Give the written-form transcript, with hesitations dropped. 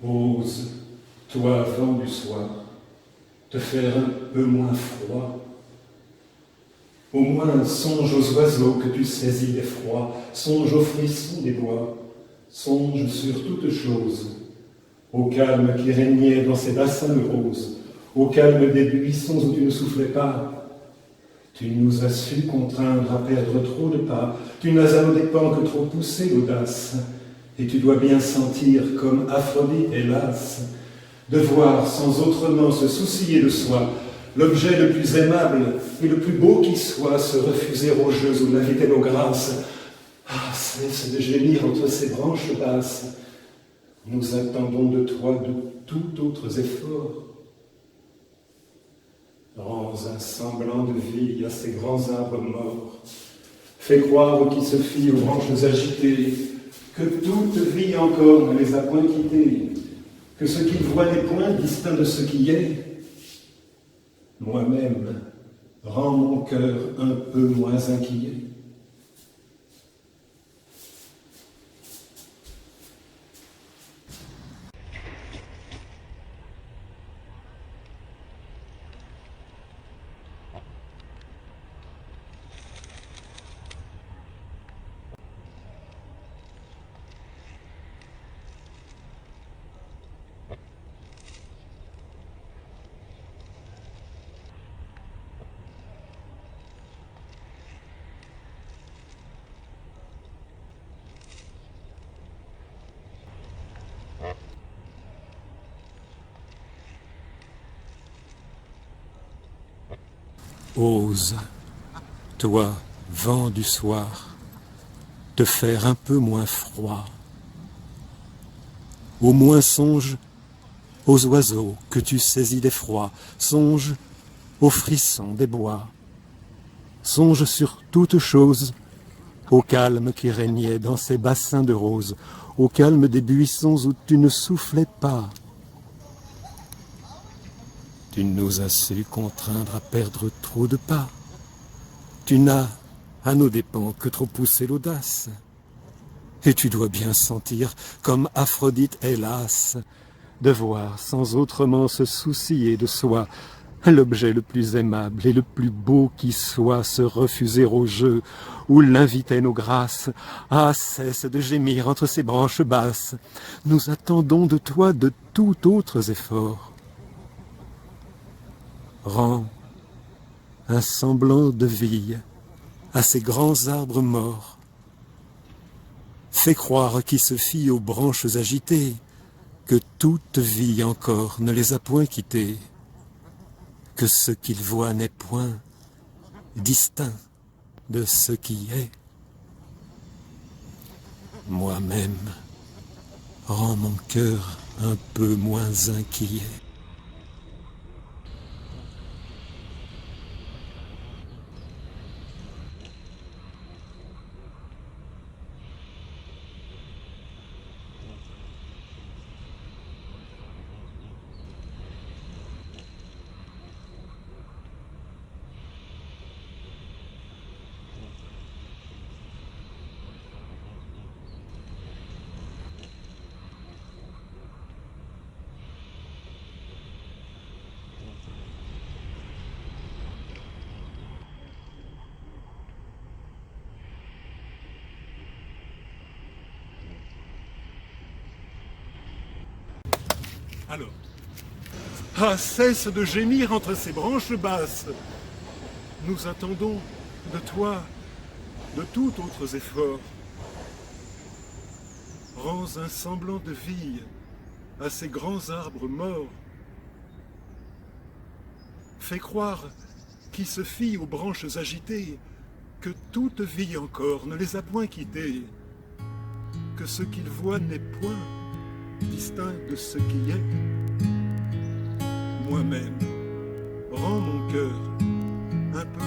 Ose, toi vent du soir, te faire un peu moins froid. Au moins songe aux oiseaux que tu saisis d'effroi, songe aux frissons des bois, songe sur toute chose, au calme qui régnait dans ces bassins de roses, au calme des buissons où tu ne soufflais pas. Tu nous as su contraindre à perdre trop de pas, tu n'as à nos dépens que trop poussé l'audace, et tu dois bien sentir, comme Aphrodite, hélas, devoir sans autrement se soucier de soi, l'objet le plus aimable et le plus beau qui soit, se refuser aux jeux où l'inviter nos grâces. Ah, cesse de gémir entre ces branches basses. Nous attendons de toi de tout autres efforts. Rends un semblant de vie à ces grands arbres morts. Fais croire qui se fie aux branches agitées que toute vie encore ne les a point quittées, que ce qu'ils voient n'est point distinct de ce qui est. Moi-même, rends mon cœur un peu moins inquiet. Ose, toi, vent du soir, te faire un peu moins froid. Au moins songe aux oiseaux que tu saisis d'effroi, songe aux frissons des bois, songe sur toute chose au calme qui régnait dans ces bassins de roses, au calme des buissons où tu ne soufflais pas. Tu nous as su contraindre à perdre trop de pas. Tu n'as, à nos dépens, que trop poussé l'audace. Et tu dois bien sentir, comme Aphrodite, hélas, devoir sans autrement se soucier de soi, l'objet le plus aimable et le plus beau qui soit, se refuser au jeu, où l'invitaient nos grâces. Ah, cesse de gémir entre ces branches basses. Nous attendons de toi de tout autres efforts. Rends un semblant de vie à ces grands arbres morts. Fais croire qui se fie aux branches agitées que toute vie encore ne les a point quittées, que ce qu'ils voient n'est point distinct de ce qui est. Moi-même, rends mon cœur un peu moins inquiet. Alors, ah, cesse de gémir entre ces branches basses. Nous attendons de toi de tout autres efforts. Rends un semblant de vie à ces grands arbres morts. Fais croire qui se fie aux branches agitées que toute vie encore ne les a point quittées, que ce qu'ils voient n'est point distinct de ce qui est. Moi-même, rends mon cœur un peu